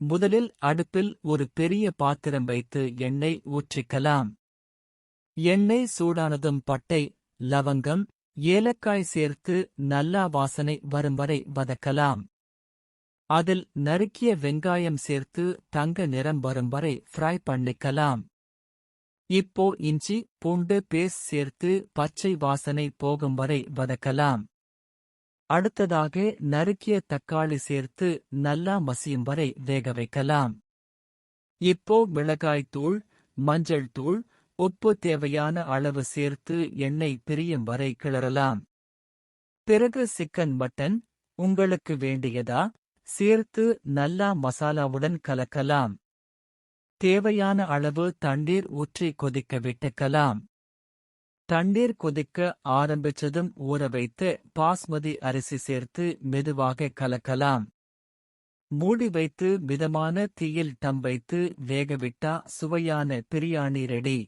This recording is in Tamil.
முதலில் அடுப்பில் ஒரு பெரிய பாத்திரம் வைத்து எண்ணெய் ஊற்றிக்கலாம். எண்ணெய் சூடானதும் பட்டை, லவங்கம், ஏலக்காய் சேர்த்து நல்லா வாசனை வரும் வரை வதக்கலாம். அதில் நறுக்கிய வெங்காயம் சேர்த்து தங்க நிறம் வரும் வரை ஃப்ரை பண்ணிக்கலாம். இப்போ இஞ்சி பூண்டு பேஸ்ட் சேர்த்து பச்சை வாசனை போகும் வரை வதக்கலாம். அடுத்ததாக நறுக்கிய தக்காளி சேர்த்து நல்லா மசியும் வரை வேக வைக்கலாம். இப்போ மிளகாய்த்தூள், மஞ்சள் தூள், உப்பு தேவையான அளவு சேர்த்து எண்ணெய் பிரியும் வரை கிளறலாம். பிறகு சிக்கன் மட்டன் உங்களுக்கு வேண்டியதா சேர்த்து நல்லா மசாலாவுடன் கலக்கலாம். தேவையான அளவு தண்ணீர் ஊற்றி கொதிக்க விட்டுக்கலாம். தண்ணீர் கொதிக்க ஆரம்பிச்சதும் ஊற வைத்து பாஸ்மதி அரிசி சேர்த்து மெதுவாக கலக்கலாம். மூடி வைத்து மிதமான தீயில் டம் வைத்து வேகவிட்டா சுவையான பிரியாணி ரெடி.